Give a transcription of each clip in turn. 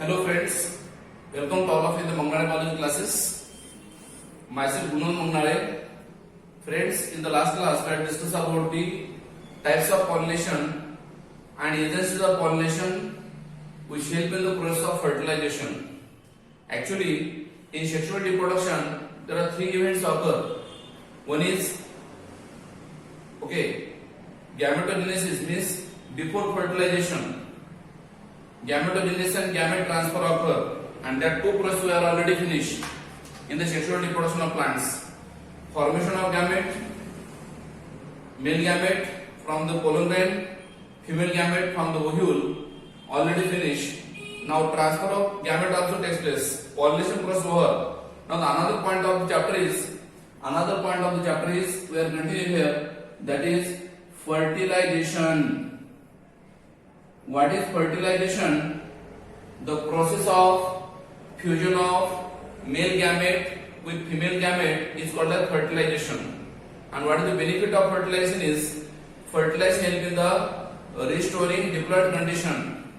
Hello friends, welcome to all of you in the Mangnare Biology classes. Myself Gunal Mangnare. Friends, in the last class we had discussed about the types of pollination and agencies of pollination which help in the process of fertilization. Actually, in sexual reproduction there are three events occur. One is gametogenesis, means before fertilization. Gametogenesis and gamete transfer occur, and that two processes are already finished in the sexual reproduction of plants. Formation of gamete, male gamete from the pollen grain, female gamete from the ovule, already finished. Now transfer of gamete also takes place. Pollination process over. Now another point of the chapter is we are continuing here, that is fertilization. What is fertilization? The process of fusion of male gamete with female gamete is called as fertilization. And what is the benefit of fertilization is fertilization helps in the restoring diploid condition,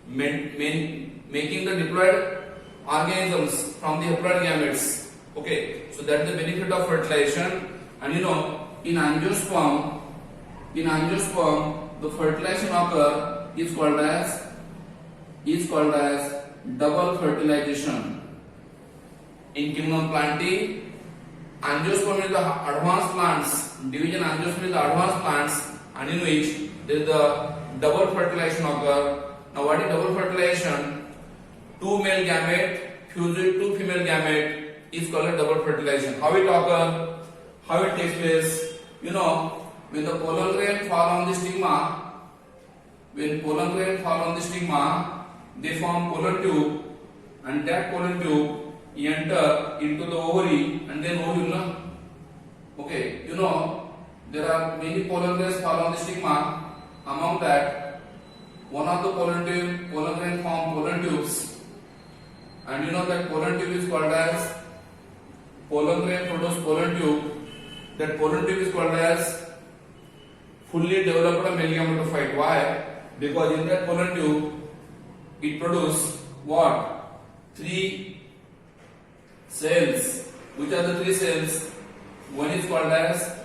making the diploid organisms from the haploid gametes. Okay, so that is the benefit of fertilization. And in angiosperm, the fertilization occurs is called as double fertilization. In kingdom Plantae, angiosperm is the advanced plants. Division angiosperm is the advanced plants, and in which there is the double fertilization occur. Now, what is double fertilization? Two male gamete fused with two female gamete is called a double fertilization. How it occur? How it takes place? When the pollen grain fall on the stigma. When pollen grain fall on the stigma, they form pollen tube, and that pollen tube enter into the ovary and then ovule. Okay, there are many pollen grains fall on the stigma. Among that, one of the pollen grain form pollen tubes, and that pollen tube is called as pollen grain produce pollen tube. That pollen tube is called as fully developed male gametophyte. Why? Because in that pollen tube, it produces what? Three cells. Which are the three cells? One is called as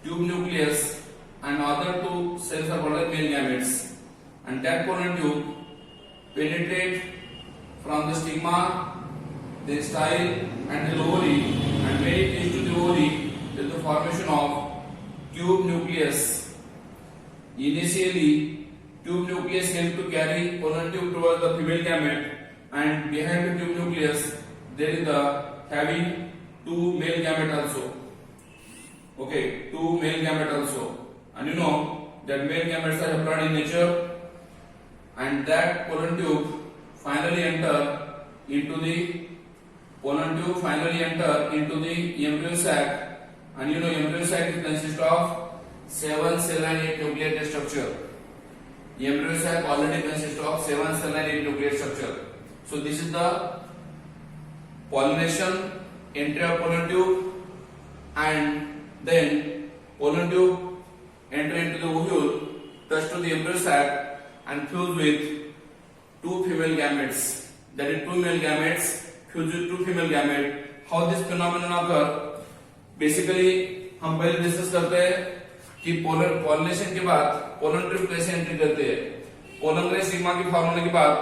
tube nucleus, and other two cells are called as male gametes. And that pollen tube penetrate from the stigma, the style, and the ovary, and when it reaches to the ovary, there is the formation of tube nucleus. Initially, tube nucleus helps to carry pollen tube towards the female gamete, and behind the tube nucleus there is the having two male gamete also. Okay, two male gamete also, and that male gametes are haploid in nature, and that pollen tube finally enter into the embryo sac, and embryo sac consists of 7 cell and 8 nucleated structure. Embryo sac already consists of 7 cell and 8 nucleated structure. So this is the pollination, entry of pollen tube, and then pollen tube enter into the ovule, touch to the embryo sac, and fuse with two female gametes. That is, two male gametes fuse with two female gametes. How this phenomenon occur? Basically, हम पहले discuss करते हैं कि pollination के बाद pollen tube कैसे entry करते हैं. पोलन ग्रेन स्टिग्मा की फॉर्म होने के बाद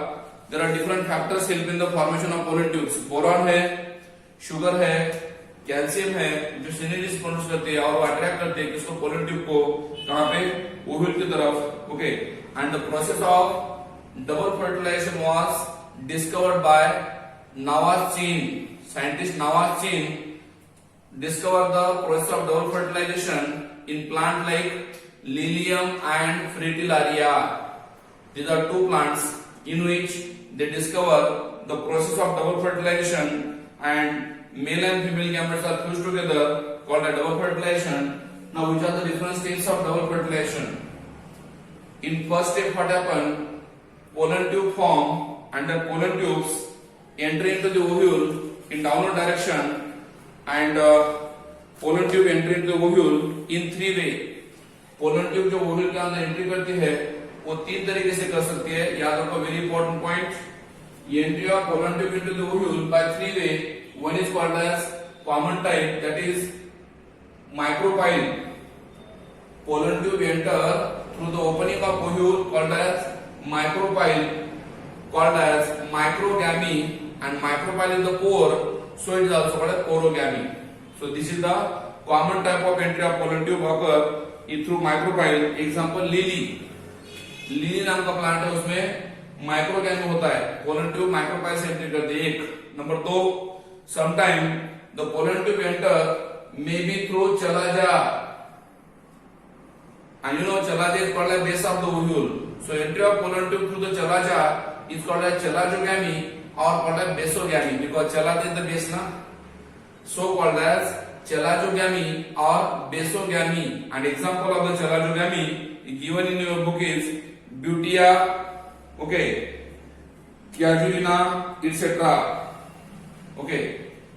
there are different factors help in the formation of pollen tubes. Boron है, शुगर है, कैल्शियम है, जो सिनर्जीज प्रोड्यूस करते हैं और वो अट्रैक्ट करते हैं किसको, पोलन ट्यूब को, कहां पे, ओव्यूल की तरफ. Okay, and the process of double fertilization was discovered by Nawaschin. Scientist Nawaschin discovered the process of double fertilization in plants like Lilium and Fritillaria. These are two plants in which they discover the process of double fertilization, and male and female gametes are fused together, called a double fertilization. Now, which are the different stages of double fertilization? In first step, what happened? Pollen tube form, and the pollen tubes enter into the ovule in downward direction, and pollen tube entry into the ovule in three way. Pollen tube जो Oval के अंदर entry करती है वो 3 तरीके से कर सकती है। याद रखो, very important point, entry of pollen tube into the ovule by 3 way. One is called as common type, that is micropyle. Pollen tube enter through the opening of ovule called as micropyle, called as microgamy, and micropyle is the pore, so it is also called as porogamy. So this is the common type of entry of pollen tube occur through micropyle. Example, lily. Lily नाम का plant है, उसमें माइक्रोगैमी होता है। Pollen tube micropyle से entry करती है, एक। Number 2, sometime the pollen tube enter may be through chalaza, and you know chalaja is called as base of the ovule. So entry of pollen tube through the chalaja is called as chalajogamy or called as basogamy, because chalaja is the base na, so called as chalajogamy or basogamy. And example of the chalajogamy given in your book is Butea, okay, Chiajuina, etc. okay,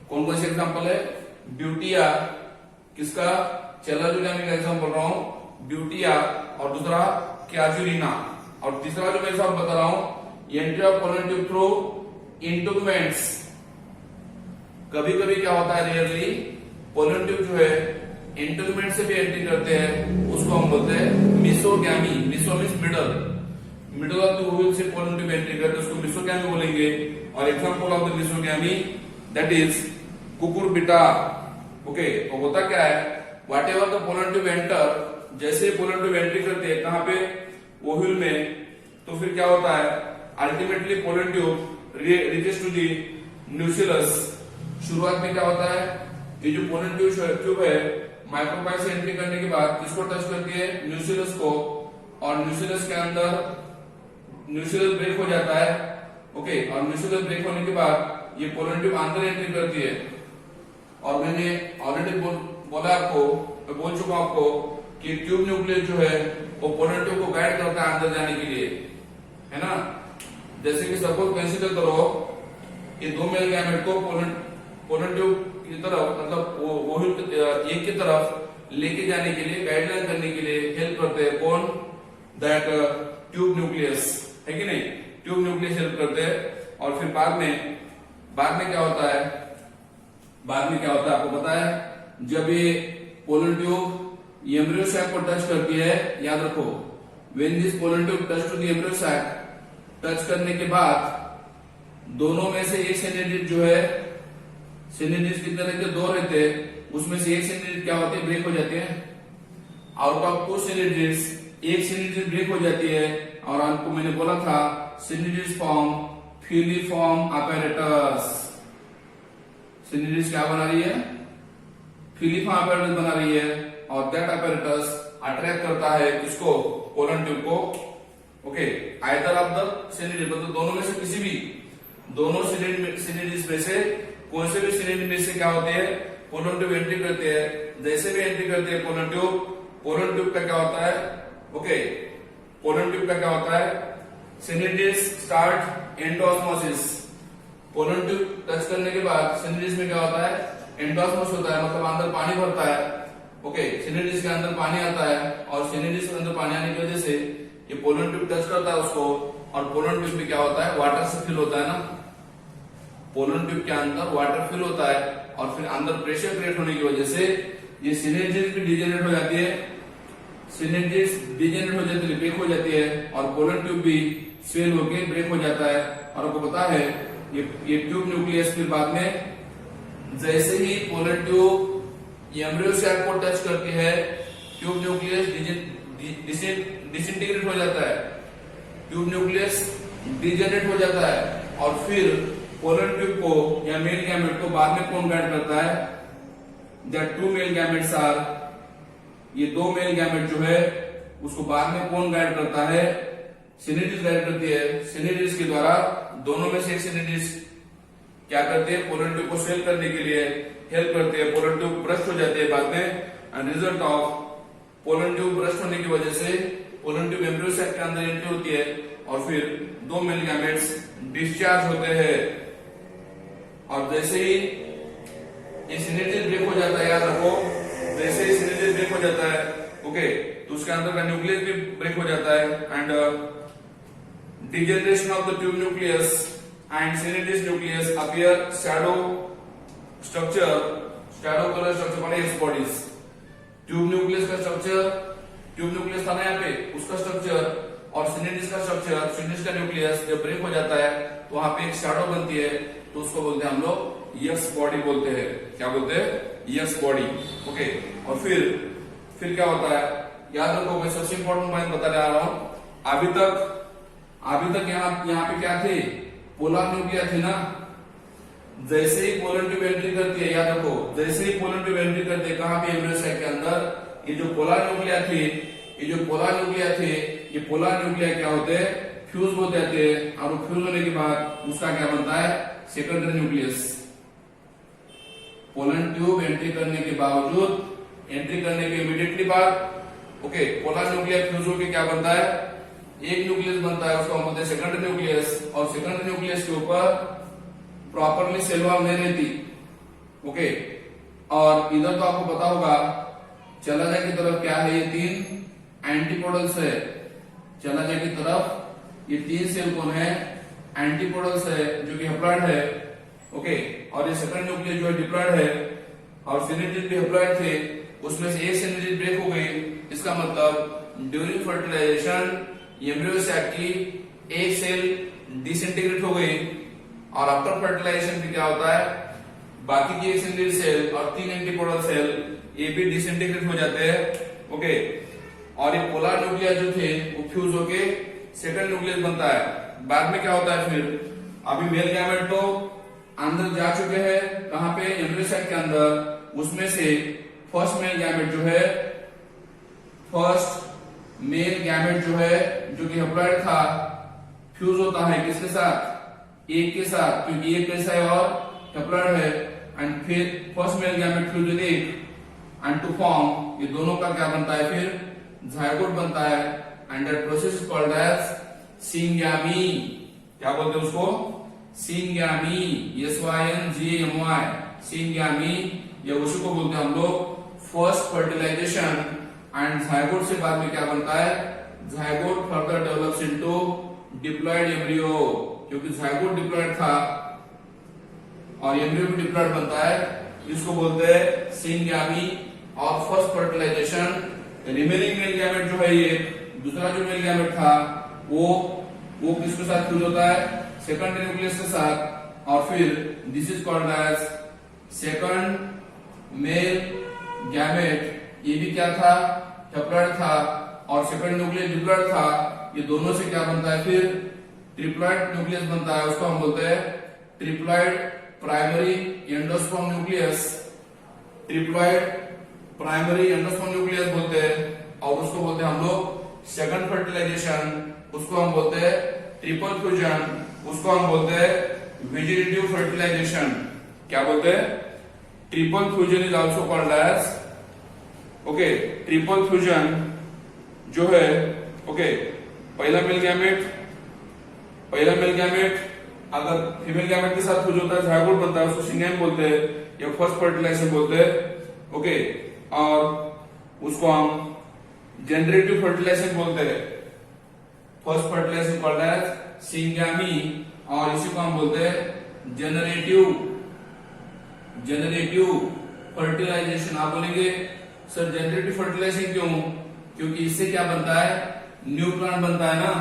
कौन कौन से example है? Butea, किसका? चलाजोगामी का example रहा हूं, Butea, और दूसरा क्याजुरिना, और तीसरा जो मैं सब बता रहा हूं, entry of pollen tube through integuments. कभी कभी क्या होता है, रेयरली पोलन ट्यूब जो है इंटुगमेंट से भी एंट्री करते हैं, उसको हम बोलते हैं mesogamy. Meso means middle, middle of the ovule से पोलन ट्यूब एंट्री करते हैं, उसको मिसोगैमी बोलेंगे। और example of the mesogamy that is Cucurbita. Okay, तो होता क्या है, whatever the pollen tube enter, जैसे पोलन ट्यूब एंट्री करते हैं कहां पे? ओव्यूल में, तो फिर क्या होता है, ultimately pollen tube reaches to the nucellus. शुरुआत में क्या होता है, ये जो पोलन ट्यूब है माइक्रोपाइल से एंट्री करने के बाद किसको टच करती है? न्यूसिलस को, और न्यूसिलस के अंदर न्यूसिलस ब्रेक हो जाता है। ओके, और न्यूसिलस ब्रेक होने के बाद ये पोलन ट्यूब अंदर एंट्री करती है। और मैंने ऑलरेडी बोला आपको, मैं बोल चुका आपको कि ट्यूब न्यूक्लियस जो है वो पोलन ट्यूब को गाइड करता है अंदर जाने के लिए, है ना। जैसे कि सपोज कंसीडर करो, ये 2 मेल गैमेट को पोलन ट्यूब की तरफ, मतलब ओव्यूल एक की तरफ लेके जाने के लिए, गाइडलाइन करने के लिए हेल्प करते हैं कौन? दैट ट्यूब न्यूक्लियस, है कि नहीं? ट्यूब न्यूक्लियस हेल्प करते हैं। और फिर बाद में क्या होता है, आपको पता है, जब ये पोलन ट्यूब एम्ब्रियो सैक को टच करती है, याद रखो, when this pollen tube touch to the embryo sac, touch करने के बाद दोनों में से एक सिनेडिड जो है, सिनेडिड कितने रहते? 2 रहते हैं, उसमें से एक सिनेडिड क्या होती है? ब्रेक हो जाती है। आउट ऑफ 2 सिनेडिड्स एक सिनेडिड ब्रेक हो जाती है, और आपको मैंने बोला था सिनेडिड्स फॉर्म फिलीफॉर्म अपैरेटस। सिनेडिड्स क्या बना रही है? फिलीफॉर्म अपैरेटस बना रही है, और दैट अपैरेटस अट्रैक्ट करता है किसको? पोलन ट्यूब को। ओके, आइदर ऑफ द सिनेडिड, मतलब दोनों में से किसी भी, दोनों सिनेडिड्स में से कोई से भी सिनेडिड में से क्या होते हैं? पोलन ट्यूब एंट्री करते हैं। जैसे भी एंट्री करते हैं पोलन ट्यूब का क्या होता है? ओके, पोलन ट्यूब का क्या होता है? Synergids start endosmosis. Pollen tube touch करने के बाद सिनेडिड्स में क्या होता है? एंडोस्मोसिस होता है, मतलब अंदर पानी भरता है। ओके, सिनेडिड्स के अंदर पानी आता है, और सिनेडिड्स के अंदर पानी आने की वजह से ये पोलन ट्यूब टच करता है उसको, और पोलन ट्यूब में क्या होता है? वाटर से फिल होता है ना। पोलन ट्यूब के अंदर वाटर फिल होता है, और फिर अंदर प्रेशर क्रिएट होने की वजह से ये सिनेडिड्स भी डिजेनरेट हो जाती है, ब्रेक हो जाती है, और पोलन ट्यूब भी स्वेल होकर ब्रेक हो जाता है। और आपको पता है ये ट्यूब न्यूक्लियस फिर बाद में जैसे ही पोलन ट्यूब एम्ब्रियो सैक को टच करती है, ट्यूब न्यूक्लियस डिसइंटीग्रेट हो जाता है, ट्यूब न्यूक्लियस डिजेनरेट हो जाता है, और फिर पोलन ट्यूब को या मेल गैमेट को बाद में कौन गाइड करता है? दैट 2 मेल गैमेट्स आर, ये 2 मेल गैमेट जो है उसको बाद में कौन गाइड करता है? सिनेडिड्स गाइड करती है। सिनेडिड्स के द्वारा दोनों में से एक सिनेडिड्स क्या करते हैं? पोलन ट्यूब को स्वेल करने के लिए हेल्प करते हैं। पोलन ट्यूब ब्रस्ट हो जाते हैं बाद में, and result of pollen tube burst होने की वजह से पोलन ट्यूब एम्ब्रियो सैक के अंदर एंट्री होती है, और फिर 2 मेल गैमेट्स डिस्चार्ज होते हैं। और जैसे ही ये सिनेडिड ब्रेक हो जाता है, याद रखो, जैसे ही सिनेडिड ब्रेक हो जाता है, ओके, तो उसके अंदर का न्यूक्लियस भी ब्रेक हो जाता है and degeneration of the tube nucleus and synergids nucleus appear shadow structure, shadow colour structure माने एक्स बॉडीज। ट्यूब न्यूक्लियस का स्ट्रक्चर, ट्यूब न्यूक्लियस था ना यहाँ पे, उसका स्ट्रक्चर और सिनेटिस का स्ट्रक्चर, सिनेटिस का न्यूक्लियस जब ब्रेक हो जाता है तो वहां पे एक शैडो बनती है, तो उसको बोलते हैं हम लोग यक्स बॉडी बोलते हैं। क्या बोलते हैं? X body. ओके, और फिर क्या होता है, याद रखो मैं सबसे इंपॉर्टेंट पॉइंट बता रहा हूं। अभी तक यहाँ पे क्या थे? पोलर न्यूक्लिया थी ना। जैसे ही पोलर ट्यूब एंट्री करती है, याद रखो, जैसे ही पोलर ट्यूब एंट्री करती है कहां पे? एम्ब्रियो साइट के अंदर। ये जो पोलर न्यूक्लिया थे, ये पोलर न्यूक्लिया क्या होते हैं? फ्यूज हो जाते हैं, और फ्यूज होने के बाद उसका क्या बनता है? Secondary nucleus. Polar tube entry करने के बावजूद, एंट्री करने के इमीडिएटली बाद, ओके, पोलर न्यूक्लिया फ्यूज होकर क्या बनता है? एक न्यूक्लियस बनता है, उसको हम बोलते हैं सेकेंडरी न्यूक्लियस। और सेकेंडरी न्यूक्लियस के ऊपर प्रॉपरली सेल वॉल नहीं रहती। ओके, और इधर तो आपको पता होगा चलाजा की तरफ क्या है? ये 3 एंटीपोडल्स है। चलाजा की तरफ ये 3 सेल कौन है? एंटीपोडल्स है, जो कि हैप्लॉइड है। ओके, और ये सेकंड न्यूक्लियस जो है डिप्लॉइड है, और सिनेटिस भी हैप्लॉइड थे, उसमें से एक सिनेटिस ब्रेक हो गई। इसका मतलब ड्यूरिंग फर्टिलाइजेशन एम्ब्रियो सैक की एक सेल डिसइंटीग्रेट हो गई, और आफ्टर फर्टिलाइजेशन भी क्या होता है? बाकी की एक सिंगल सेल और 3 एंटीपोडल सेल ये भी डिसइंटीग्रेट हो जाते हैं। ओके, और ये पोलर न्यूक्लिया जो थे वो फ्यूज होके सेकंड न्यूक्लियस बनता है। बाद में क्या होता है फिर? अभी मेल गैमेट तो अंदर जा चुके हैं, कहां पे? एम्ब्रियो साइट के अंदर। उसमें से फर्स्ट मेल गैमेट जो है, जो कि हैप्लॉइड था, फ्यूज होता है किसके साथ? एक के साथ, क्योंकि एक कैसा है और हैप्लॉइड है। एंड फिर first male gamete fuse with egg and to form, ये दोनों का क्या बनता है फिर? जायगोट बनता है। And that process is called as syngamy. क्या बोलते हैं उसको? सिंग्यामी। SYNGAMY, syngamy. या उसी को बोलते हैं हम लोग फर्स्ट फर्टिलाइजेशन। एंड जायगोट से बाद में क्या बनता है? Zygote further develops into diploid embryo, क्योंकि जायगोट डिप्लॉयड था और एम्ब्रियो भी डिप्लॉयड बनता है। इसको बोलते हैं सिंग्यामी। और first fertilization, remaining male gamete जो है, ये दूसरा जो मेल गैमेट था वो किसके साथ फ्यूज होता है? सेकंडरी न्यूक्लियस के साथ। और फिर this is called as second male gamete. ये भी क्या था? हैप्लॉइड था, और सेकंड न्यूक्लियस डिप्लॉइड था। ये दोनों से क्या बनता है फिर? ट्रिप्लॉइड न्यूक्लियस बनता है। उसको हम बोलते हैं triploid primary endosperm nucleus. Triploid primary endosperm nucleus बोलते हैं। और उसको बोलते हैं हम लोग सेकंड फर्टिलाइजेशन। उसको हम बोलते हैं ट्रिपल फ्यूजन। उसको हम बोलते हैं वेजिटेटिव फर्टिलाइजेशन। क्या बोलते हैं? Triple fusion is also called as, okay, triple fusion जो है, ओके, पहला मेल गैमेट अगर फीमेल गैमेट के साथ फ्यूज होता है, जायगोट बनता है, उसको सिंगेम बोलते हैं या फर्स्ट फर्टिलाइजेशन बोलते हैं। ओके, और उसको हम जनरेटिव फर्टिलाइजेशन बोलते हैं। First fertilization called as syngamy, और इसी को हम बोलते हैं जनरेटिव फर्टिलाइजेशन। आप बोलेंगे सर जनरेटिव फर्टिलाइजेशन क्यों? क्योंकि इससे क्या बनता है? न्यू प्लांट बनता है ना,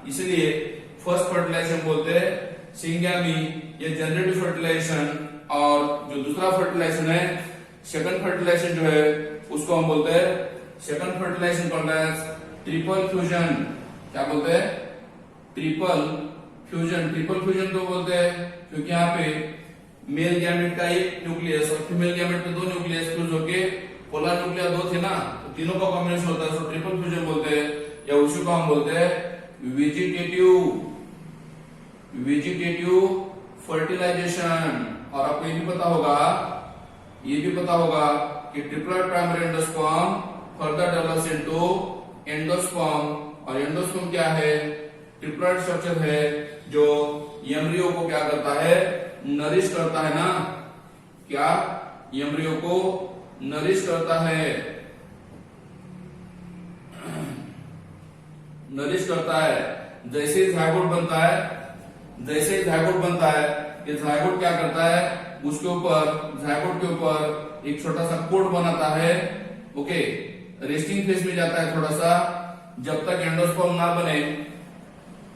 इसलिए फर्स्ट फर्टिलाइजेशन बोलते हैं सिंगामी या जनरेटिव फर्टिलाइजेशन। और जो दूसरा फर्टिलाइजेशन है, सेकंड फर्टिलाइजेशन जो है, उसको हम बोलते हैं second fertilization called as triple fusion. क्या बोलते हैं? ट्रिपल फ्यूजन तो बोलते हैं क्योंकि यहाँ पे मेल गैमेट का एक न्यूक्लियस और फीमेल गैमेट के 2 न्यूक्लियस फ्यूज होके पोलर न्यूक्लिया 2 थे ना, तो तीनों का कॉम्बिनेशन होता है, तो ट्रिपल फ्यूजन बोलते हैं। या उसी को हम बोलते हैं वेजिटेटिव फर्टिलाइजेशन। और आपको ये भी पता होगा कि triple primary endosperm further develops into endosperm. और एंडोस्पर्म क्या है? ट्रिपल स्ट्रक्चर है जो एम्ब्रियो को क्या करता है? नरिश करता है ना। क्या? एम्ब्रियो को नरिश करता है। नरिश करता है। जैसे ही जायगोट बनता है, जैसे ही जायगोट बनता है, ये जायगोट क्या करता है, उसके ऊपर, जायगोट के ऊपर एक छोटा सा कोट बनाता है। ओके, रेस्टिंग फेज में जाता है थोड़ा सा, जब तक एंडोस्पर्म ना बने,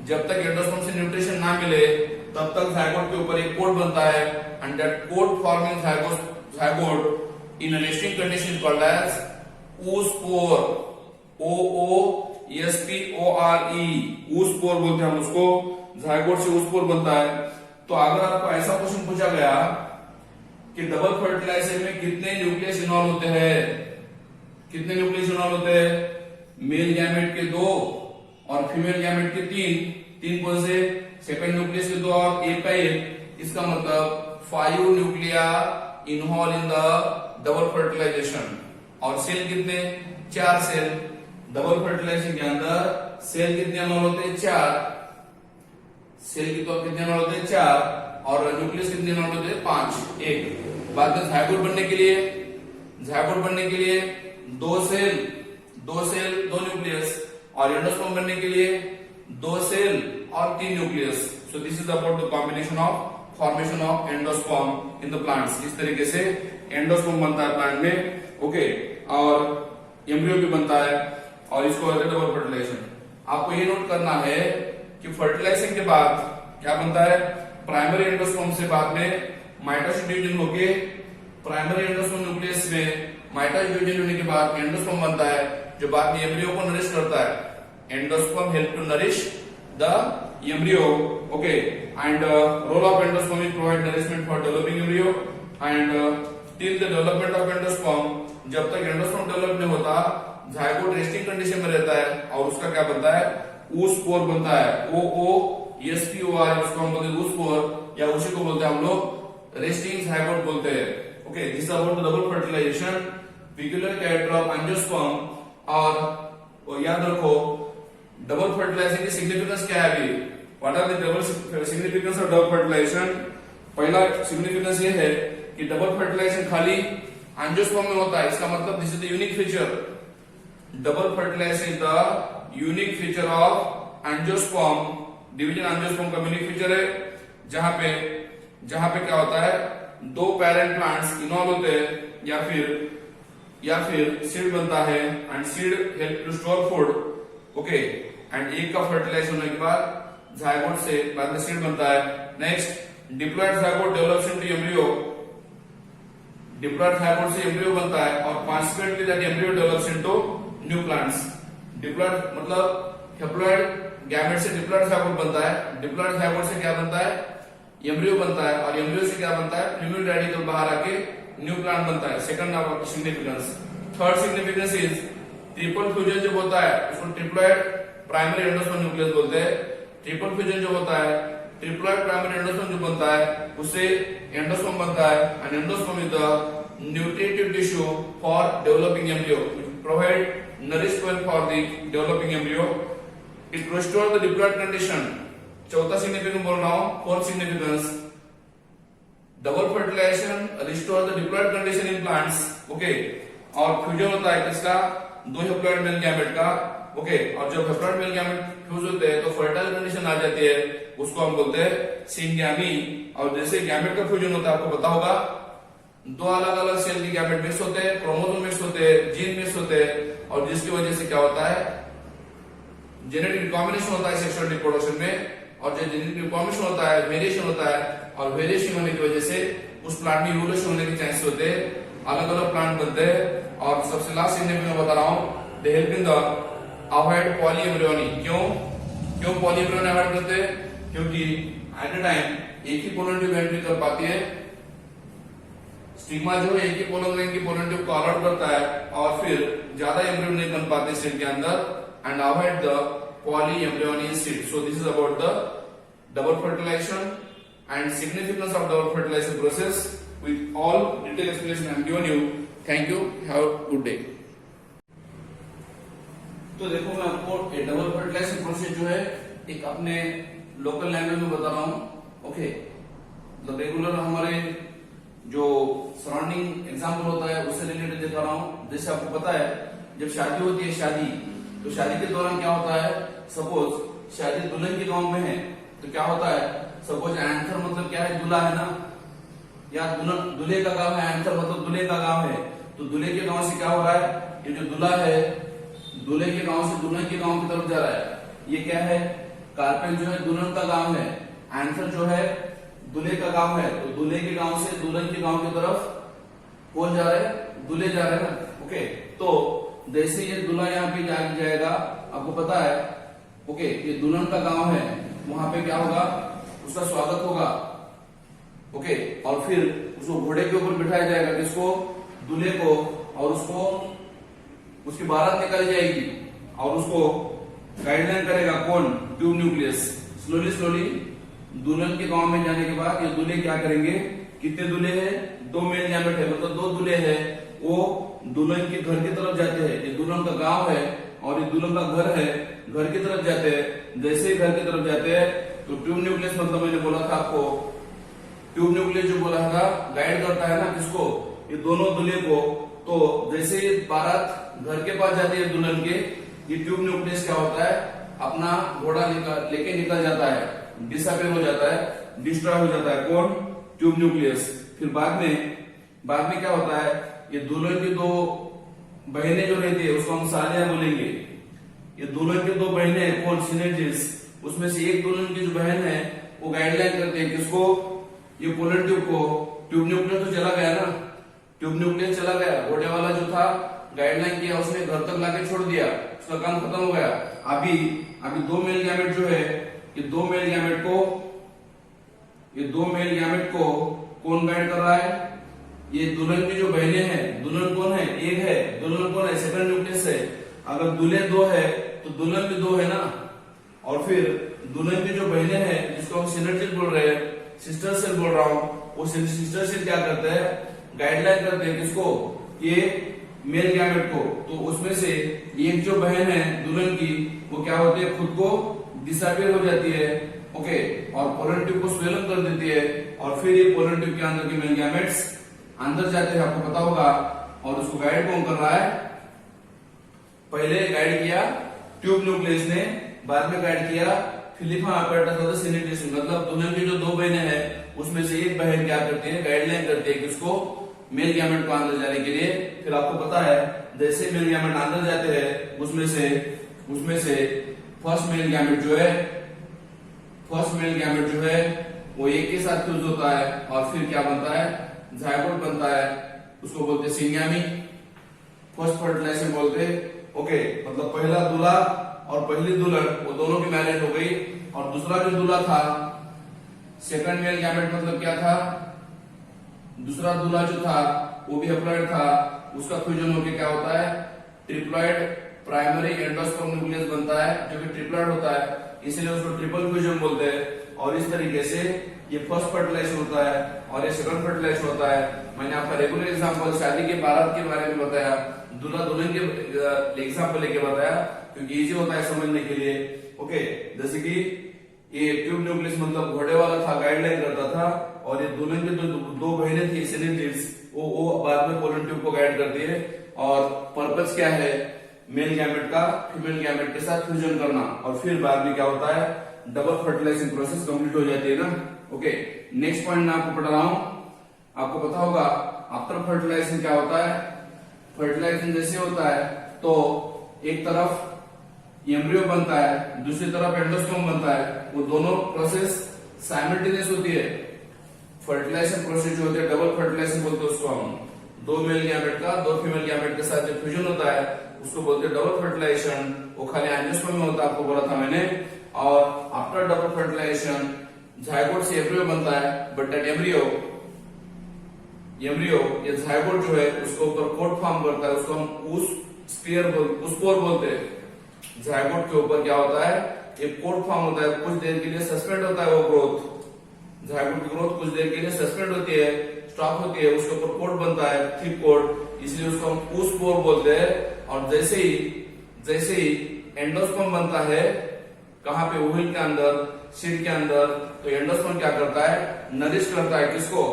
जब तक एंडोस्पर्म से न्यूट्रिशन ना मिले, तब तक जायगोट के ऊपर एक कोट बनता है, and that coat forming zygote in resting condition called as oospore, OOSPORE, oospore बोलते हैं हम उसको। जायगोट से oospore बनता है। तो अगर आपको ऐसा क्वेश्चन पूछा गया कि डबल फर्टिलाइजेशन में कितने न्यूक्लियस इन्वॉल्व होते हैं, कितने न्यूक्लियस इन्वॉल्व होते हैं, मेल गैमेट के 2 और फीमेल गैमेट के 3 कौन से, सेकंड न्यूक्लियस के 2 और एक का 1, इसका मतलब 5 nuclei involve in the double fertilization. और सेल कितने, 4 सेल। डबल फर्टिलाइजेशन के अंदर सेल कितने इन्वॉल्व होते हैं, 4 सेल की, तो कितने इन्वॉल्व होते हैं, 4, और न्यूक्लियस कितने इन्वॉल्व होते हैं, 5, 1। बाद में जायगोट बनने के लिए, जायगोट बनने के लिए 2 सेल 2 न्यूक्लियस, और एंडोस्पर्म बनने के लिए 2 सेल और 3 nucleus. So this is about the combination of formation of endosperm in the plants. इस तरीके से एंडोस्पर्म बनता है प्लांट में। ओके, और एम्ब्रियो भी बनता है, और इसको डबल फर्टिलाइजेशन। आपको ये नोट करना है कि फर्टिलाइजेशन के बाद क्या बनता है, प्राइमरी एंडोस्पर्म से बाद में माइटोसिस डिवीजन होके प्राइमरी एंडोस्पर्म न्यूक्लियस में माइटोसिस डिवीजन होने के बाद एंडोस्पर्म बनता है, जो बाद में एम्ब्रियो को नरिश करता है। Endosperm help to nourish the embryo. Okay, and role of endosperm is provide nourishment for developing embryo, and till the development of endosperm, जब तक एंडोस्पर्म डेवलप नहीं होता, जायगोट रेस्टिंग कंडीशन में रहता है, और उसका क्या बनता है, oospore बनता है। OOSPOR, उसको हम बोलते हैं oospore, या उसी को बोलते हैं हम लोग रेस्टिंग जायगोट बोलते हैं। Okay, this is about the double fertilization, peculiar character of angiosperm। और याद रखो डबल फर्टिलाइजेशन की सिग्निफिकेंस क्या है अभी, what are the double significance of double fertilization. पहला सिग्निफिकेंस ये है कि डबल फर्टिलाइजेशन खाली एंजियोस्पर्म में होता है, इसका मतलब this is the unique feature, double fertilization is the unique feature of angiosperm. Division angiosperm का यूनिक फीचर है, जहां पे क्या होता है, 2 पैरेंट प्लांट्स इन्वॉल्व होते हैं, या फिर सीड बनता है, and seed help to store food. Okay, and एक का फर्टिलाइजेशन होने के बाद जायगोट से बाद में सीड बनता है। Next, diploid zygote develops into embryo, diploid zygote से एम्ब्रियो बनता है, और consequently that embryo develops into new plants. Diploid मतलब हैप्लॉयड गैमेट से डिप्लॉयड जायगोट बनता है, डिप्लॉयड जायगोट से क्या बनता है, एम्ब्रियो बनता है, और एम्ब्रियो से क्या बनता है, फ्लूइड रेडिकल बाहर आके न्यू प्लांट बनता है। Second significance. Third significance is triple fusion जब होता है, उसको ट्रिप्लॉयड प्राइमरी एंडोस्पर्म न्यूक्लियस बोलते हैं। ट्रिपल फ्यूजन जो होता है, ट्रिप्लॉयड प्राइमरी एंडोस्पर्म जो बनता है, उससे एंडोस्पर्म बनता है, and endosperm is the nutritive tissue for developing embryo, provide nourishment for the developing embryo. It restore the diploid condition. चौथा सिग्निफिकेंस बोल रहा हूं, fourth significance, double fertilization restore the diploid condition in plants. Okay, और fusion होता है किसका, 2 haploid male gamete का। Okay, और जब हैप्लॉयड मेल गैमेट फ्यूज होते हैं तो फर्टाइल कंडीशन आ जाती है, उसको हम बोलते हैं सिंग्यामी। और जैसे गैमेट का फ्यूजन होता है, आपको पता होगा, 2 अलग अलग सेल की गैमेट मिक्स होते हैं, क्रोमोसोम मिक्स होते हैं, जीन मिक्स होते हैं, और जिसकी वजह से क्या होता है, जेनेटिक रिकॉम्बिनेशन होता है सेक्सुअल रिप्रोडक्शन में, और जो जेनेटिक रिकॉम्बिनेशन होता है, वेरिएशन होता है, और वेरिएशन होने की वजह से उस प्लांट में इवोल्यूशन होने के चांसेस होते हैं, अलग अलग प्लांट बनते हैं। और सबसे लास्ट सिग्निफिकेंस बता रहा हूं, they help in the avoid polyembryony. क्यों पॉलीएम्ब्रियोनी अवॉइड करते हैं, क्योंकि एट ए टाइम एक ही पोलर ट्यूब एंट्री कर पाती है, स्टिग्मा जो है एक ही पोलर रिंग की पोलर ट्यूब को अलॉट करता है, और फिर ज्यादा एम्ब्रियो नहीं बन पाते सेल के अंदर, and avoid the polyembryony seed. So this is about the double fertilization and significance of double fertilization process. With all detailed explanation I am given you. Thank you. Have a good day. तो देखो मैं आपको double fertilisation process जो है एक अपने local language में बता रहा हूँ। ओके, तो रेगुलर हमारे जो सराउंडिंग एग्जाम्पल होता है उससे रिलेटेड दिखा रहा हूँ। जैसे आपको पता है, जब शादी होती है, तो शादी के दौरान क्या होता है, सपोज शादी दुल्हन के गांव में है तो क्या होता है, सपोज एंथर मतलब क्या है, दूल्हा है ना, या दूल्हे का गांव है, एंथर मतलब दूल्हे का गांव है। तो दूल्हे के गांव से क्या हो रहा है, ये जो दूल्हा है दूल्हे के गांव से दुल्हन के गांव की तरफ जा रहा है। ये क्या है, कार्पेल जो है दुल्हन का गांव है, एंथर जो है दूल्हे का गांव है। तो दूल्हे के गांव से दुल्हन के गांव की तरफ कौन जा रहे हैं, दूल्हे जा रहे हैं ना। ओके, तो जैसे ये दूल्हा यहाँ पे जाएगा, आपको पता है ओके, ये दुल्हन का गांव है, वहां पे क्या होगा, उसका स्वागत होगा। ओके, और फिर उसको घोड़े के ऊपर बिठाया जाएगा, किसको, दूल्हे को, और उसको उसकी बारात निकाली जाएगी और उसको गाइडलाइन करेगा कौन, ट्यूब न्यूक्लियस। स्लोली स्लोली दुल्हन के गांव में जाने के बाद ये दूल्हे क्या करेंगे, कितने दूल्हे हैं, 2 मेल गैमेट है, मतलब 2 दूल्हे हैं, वो दुल्हन के घर की तरफ जाते हैं। ये दुल्हन का गांव है और ये दुल्हन का घर है, घर की तरफ जाते हैं। जैसे ही घर की तरफ जाते हैं तो ट्यूब न्यूक्लियस, मतलब मैंने बोला था आपको, ट्यूब न्यूक्लियस जो बोला था गाइड करता है ना किसको, ये दोनों दूल्हे को। तो जैसे ही बारात घर के पास जाती है दुल्हन के, ये ट्यूब न्यूक्लियस क्या होता है, अपना घोड़ा लेके निकल जाता है, डिसअपियर हो जाता है, डिस्ट्रॉय हो जाता है, कौन, ट्यूब न्यूक्लियस। फिर बाद में क्या होता है, ये दुल्हन की 2 बहनें जो रहती है उसको हम सालियां बोलेंगे। ये दुल्हन की 2 बहनें हैं, कौन, सिनेटर्स, उसमें से एक दुल्हन की जो बहन है वो गाइडलाइन करते हैं किसको, ये पोलन ट्यूब को। ट्यूब न्यूक्लियस तो चला गया ना, ट्यूब न्यूक्लियस चला गया, घोड़े वाला जो था गाइडलाइन किया, उसने घर तक लाके छोड़ दिया, उसका काम खत्म हो गया। अभी 2 मेल गैमेट जो है, ये 2 मेल गैमेट को कौन गाइड कर रहा है, ये दुल्हन की जो बहनें हैं, दुल्हन कौन है, एक है, दुल्हन कौन है, सेकंड न्यूक्लियस है। अगर दूल्हे 2 है तो दुल्हन भी 2 है ना, और फिर दुल्हन की जो बहनें हैं जिसको हम सिनर्जिस बोल रहे हैं, सिस्टर सेल बोल रहा हूं, वो सिस्टर सेल क्या करते हैं, गाइडलाइन करते हैं किसको, ये मेल गैमेट को। तो उसमें से एक जो बहन है दुल्हन की, वो क्या होती है, खुद को डिसअपियर हो जाती है। ओके, और पोलन ट्यूब को स्वेल कर देती है, और फिर ये पोलन ट्यूब के अंदर के मेल गैमेट्स अंदर जाते हैं, आपको पता होगा। और उसको गाइड कौन कर रहा है, पहले गाइड किया ट्यूब न्यूक्लियस ने, बाद में गाइड किया Philippa apparatus of the synapse। मतलब दुल्हन की जो 2 बहनें हैं उसमें से एक बहन क्या करती है, गाइडलाइन करती है किसको, मेल गैमेट को अंदर जाने के लिए। फिर आपको पता है जैसे मेल गैमेट अंदर जाते हैं उसमें से फर्स्ट मेल गैमेट जो है वो एक के साथ फ्यूज होता है, और फिर क्या बनता है, जायगोट बनता है, उसको बोलते हैं सिंग्यामी, फर्स्ट फर्टिलाइजेशन बोलते। ओके, मतलब पहला दूल्हा और पहली दुल्हन वो दोनों की मैरिज हो गई, और दूसरा जो दूल्हा था, सेकंड मेल गैमेट मतलब क्या था, दूसरा दूल्हा जो था वो भी हैप्लॉइड था, उसका फ्यूजन होकर क्या होता है, ट्रिप्लॉइड प्राइमरी एंडोस्पर्म न्यूक्लियस बनता है, जो कि ट्रिप्लॉइड होता है, इसलिए उसको ट्रिपल फ्यूजन बोलते हैं। और इस तरीके से ये फर्स्ट फर्टिलाइजेशन होता है और ये सेकंड फर्टिलाइजेशन होता है। मैंने आपका रेगुलर एग्जांपल शादी के बारात के बारे में बताया, दूल्हा दुल्हन के एग्जांपल लेके बताया, क्योंकि इजी होता है समझने के लिए। ओके, जैसे कि ये ट्यूब न्यूक्लियस मतलब घोड़े वाला था, गाइडलाइन करता था, और ये दुल्हन की जो 2 बहनें थी सिनेटर्स, वो बाद में पोलन ट्यूब को गाइड करती है। और पर्पस क्या है, मेल गैमेट का फीमेल गैमेट के साथ फ्यूजन करना, और फिर बाद में क्या होता है, डबल फर्टिलाइजेशन प्रोसेस कंप्लीट हो जाती है ना। ओके, नेक्स्ट पॉइंट मैं आपको पढ़ा रहा हूं, आपको पता होगा आफ्टर फर्टिलाइजेशन क्या होता है। फर्टिलाइजेशन जैसे होता है तो एक तरफ एम्ब्रियो बनता है, दूसरी तरफ एंडोस्पर्म बनता है, वो दोनों प्रोसेस साइमल्टेनियस होती है। फर्टिलाइजेशन प्रोसेस जो होती है डबल फर्टिलाइजेशन बोलते हैं उसको हम, 2 मेल गैमेट का 2 फीमेल गैमेट के साथ जो फ्यूजन होता है उसको बोलते हैं डबल फर्टिलाइजेशन। वो खाली एंजियोस्पर्म में होता है, आपको बोला था मैंने। और आफ्टर डबल फर्टिलाइजेशन जायगोट से एम्ब्रियो बनता है, बट दैट एम्ब्रियो ये जायगोट जो है उसको ऊपर कोट फॉर्म करता है, उसको हम स्पोर बोलते हैं। जायगोट के ऊपर क्या होता है, एक कोट फॉर्म होता है, कुछ देर के लिए सस्पेंड होता है वो ग्रोथ, जायगोट की ग्रोथ कुछ देर के लिए सस्पेंड होती है, स्टॉप होती है, उसके ऊपर कोट बनता है, थिक कोट, इसलिए उसको हम स्पोर बोलते हैं। और जैसे ही एंडोस्पर्म बनता है, कहां पे, ओवल के अंदर, सीड के अंदर, तो एंडोस्पर्म क्या करता है, नरिश करता है किसको,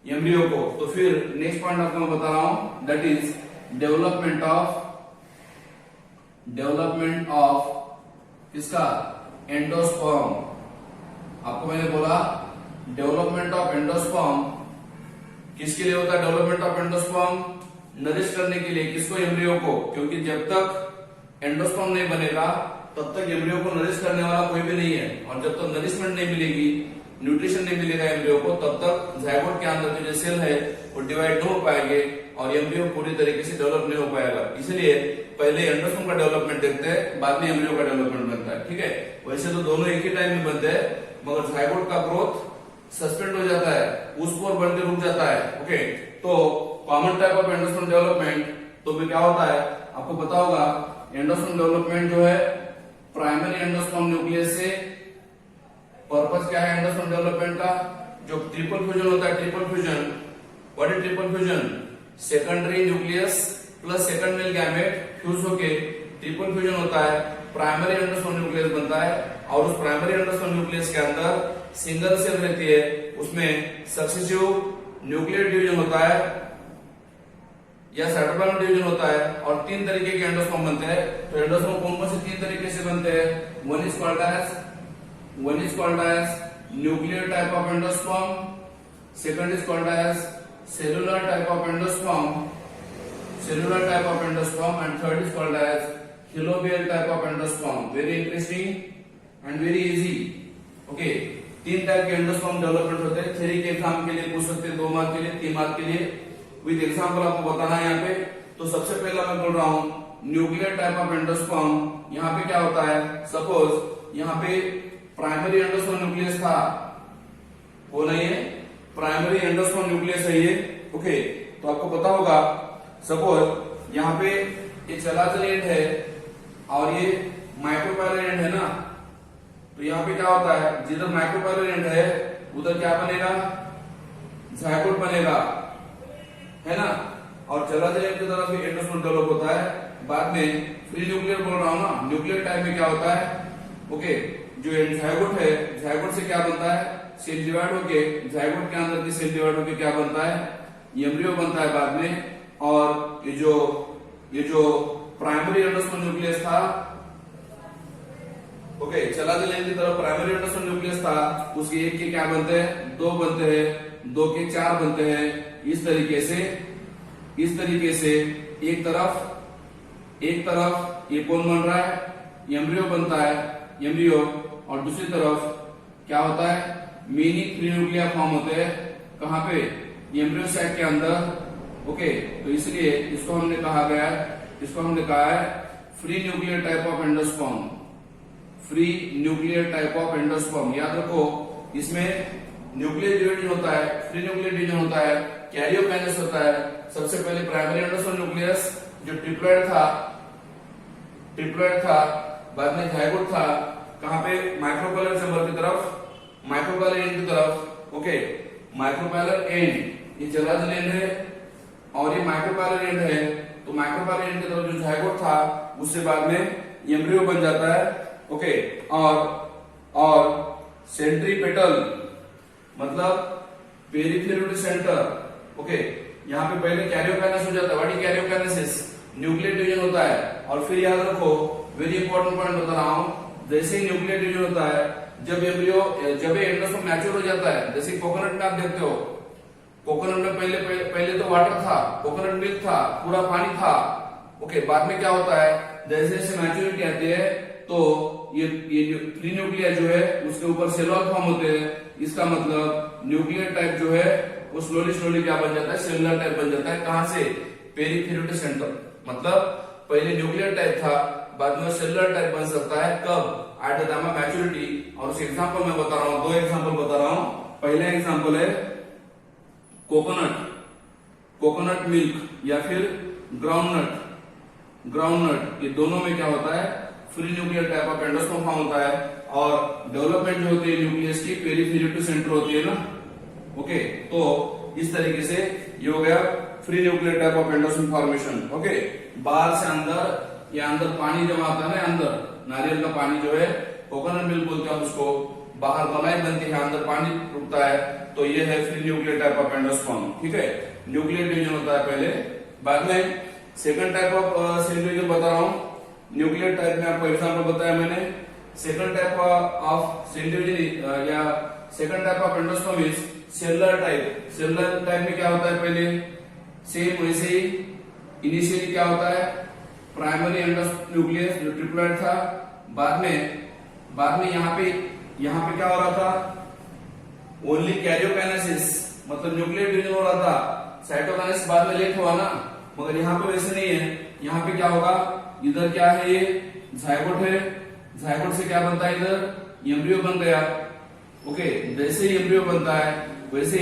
एम्ब्रियो को। तो फिर नेक्स्ट पॉइंट आपको मैं बता रहा हूं, दैट इज डेवलपमेंट ऑफ किसका? एंडोस्पर्म। आपको मैंने बोला डेवलपमेंट ऑफ एंडोस्पर्म किसके लिए होता है? डेवलपमेंट ऑफ एंडोस्पर्म नरिश करने के लिए। किसको? एम्ब्रियो को। क्योंकि जब तक एंडोस्पर्म नहीं बनेगा तब तक एम्ब्रियो को नरिश करने वाला कोई भी नहीं है, और जब तक नरिशमेंट नहीं मिलेगी, न्यूट्रिशन नहीं मिलेगा एम्ब्रियो को, तब तक जायगोट के अंदर जो सेल है वो डिवाइड नहीं हो पाएंगे और एम्ब्रियो पूरी तरीके से डेवलप नहीं हो पाएगा। इसलिए पहले एंडोस्पर्म का डेवलपमेंट देखते हैं, बाद में एम्ब्रियो का डेवलपमेंट बनता है। ठीक है, वैसे तो दोनों एक ही टाइम में बनते हैं, मगर जायगोट का ग्रोथ सस्पेंड हो जाता है, उस पर बन के रुक जाता है। ओके, तो common type of endosperm development तो भी क्या होता है आपको पता होगा। एंडोस्पर्म डेवलपमेंट जो है प्राइमरी एंडोस्पर्म न्यूक्लियस से, पर्पस क्या है एंडोस्पर्म डेवलपमेंट का? जो ट्रिपल फ्यूजन होता है, triple fusion. What is triple fusion? Secondary nucleus plus second male gamete fuse होके ट्रिपल फ्यूजन होता है, प्राइमरी एंडोस्पर्म न्यूक्लियस बनता है, और उस प्राइमरी एंडोस्पर्म न्यूक्लियस के अंदर सिंगल सेल रहती है, उसमें सक्सेसिव न्यूक्लियर डिवीजन होता है या साइटोप्लाज्म डिवीजन होता है, और तीन तरीके के एंडोस्पर्म बनते हैं। तो एंडोस्पर्म कौन कौन से तीन तरीके से बनते हैं? One is called as nuclear type of endosperm, second is called as cellular type of endosperm, and third is called as helobial type of endosperm. Very interesting and very easy. Okay, तीन type के endosperm development होते हैं। Theory के exam के लिए पूछ सकते हैं, 2 मार्क के लिए, 3 मार्क के लिए, विद एग्जाम्पल आपको बताना है यहाँ पे। तो सबसे पहला मैं बोल रहा हूँ न्यूक्लियर टाइप ऑफ एंडोस्पर्म। यहाँ पे क्या होता है? सपोज यहाँ पे प्राइमरी एंडोस्पर्म न्यूक्लियस था, वो नहीं है, प्राइमरी एंडोस्पर्म न्यूक्लियस है ये। ओके, तो आपको पता होगा सपोज यहाँ पे एक चलाचल एंड है और ये माइक्रोपाइलर एंड है ना, तो यहाँ पे क्या होता है? जिधर माइक्रोपाइलर एंड है उधर क्या बनेगा? जायगोट बनेगा, है ना। और चलाचल एंड की तरफ भी एंडोस्पर्म डेवलप होता है। बाद में फ्री न्यूक्लियर बोल रहा हूँ ना, न्यूक्लियर टाइप में क्या होता है? ओके, जो जायगोट है, जायगोट से क्या बनता है? सेल डिवाइड होके, जायगोट के अंदर की सेल डिवाइड होके क्या बनता है? एम्ब्रियो बनता है बाद में। और ये जो प्राइमरी एंडोस्पर्म न्यूक्लियस था, ओके, चलाचल एंड की तरफ प्राइमरी एंडोस्पर्म न्यूक्लियस था, उसके एक के क्या बनते हैं? 2 बनते हैं, 2 के 4 बनते हैं। इस तरीके से एक तरफ ये कौन बन रहा है? एम्ब्रियो बनता है, एम्ब्रियो, और दूसरी तरफ क्या होता है? मिनी फ्री न्यूक्लिया फॉर्म होते हैं। कहाँ पे? एम्ब्रियो साइट के अंदर। ओके, तो इसलिए इसको हमने कहा है free nuclear type of endosperm. Free nuclear type of endosperm, याद रखो, इसमें न्यूक्लियर डिवीजन होता है, फ्री न्यूक्लियर डिवीजन होता है, कैरियोकाइनेस होता है। सबसे पहले प्राइमरी एंडोस्पर्म न्यूक्लियस जो ट्रिप्लॉइड था, बाद में जायगोट था। कहाँ पे? माइक्रोपाइलर चैम्बर की तरफ, माइक्रोपाइलर एंड की तरफ। ओके, माइक्रोपाइलर एंड ये चलाचल एंड है और ये माइक्रोपाइलर एंड है। तो माइक्रोपाइलर एंड की तरफ जो जायगोट था उससे बाद में एम्ब्रियो बन जाता है। ओके, और सेंट्रीपेटल मतलब पेरिफेरल सेंटर। ओके, यहाँ पे पहले कैरियोकाइनेस हो जाता है। What is karyokinesis? Nuclear division होता है। और फिर याद रखो, वेरी इंपॉर्टेंट पॉइंट बता रहा हूँ, जैसे ही न्यूक्लियर डिवीजन होता है, जब एंडोस्पर्म मैच्योर हो जाता है, जैसे कोकोनट में आप देखते हो, कोकोनट में पहले तो वाटर था, कोकोनट मिल्क था, पूरा पानी था। ओके, बाद में क्या होता है? जैसे जैसे मैच्योरिटी आती है तो ये फ्री न्यूक्लियर जो है उसके ऊपर सेलुलर फॉर्म होते हैं। इसका मतलब न्यूक्लियर टाइप जो है वो स्लोली क्या बन जाता है? सेलुलर टाइप बन जाता है। कहां से? Peripheral centre. मतलब पहले न्यूक्लियर टाइप था, बाद में सेलुलर टाइप बन सकता है। कब? At the time of maturity. और उस एग्जांपल मैं बता रहा हूँ, 2 एग्जांपल बता रहा हूँ। पहला एग्जांपल है कोकोनट मिल्क या फिर ग्राउंडनट। ये दोनों में क्या होता है? Free nuclear type of endosperm form होता है और डेवलपमेंट जो होती है न्यूक्लियस की पेरिफेरल सेंटर होती है ना। ओके, तो इस तरीके से ये हो गया free nuclear type of endosperm formation. Okay, बाहर से अंदर या अंदर पानी जमा होता है ना, अंदर नारियल का पानी जो है कोकोनट मिल्क बोलते हैं उसको, बाहर मलाई बनती है, अंदर पानी रुकता है, तो ये है free nuclear type of endosperm. ठीक है, न्यूक्लियर डिवीजन होता है पहले, बाद में second type of cell division बता रहा हूँ। न्यूक्लियर टाइप में आपको एग्जाम्पल बताया मैंने, second type of cell division या second type of endosperm is cellular type. Cellular type में क्या होता है, पहले सेम वैसे ही इनिशियली क्या होता है, प्राइमरी एंडोस्पर्म न्यूक्लियस जो ट्रिप्लॉइड था, बाद में यहाँ पे क्या हो रहा था, ओनली कैरियोकाइनेसिस, मतलब न्यूक्लियर डिवीजन हो रहा था। साइटोकाइनेसिस बाद में लेट हुआ ना, मगर यहाँ पे वैसे नहीं है। यहाँ पे क्या होगा, इधर क्या है, ये जायगोट है, जायगोट से क्या बनता है, इधर एम्ब्रियो बन गया। ओके, जैसे ही एम्ब्रियो बनता है वैसे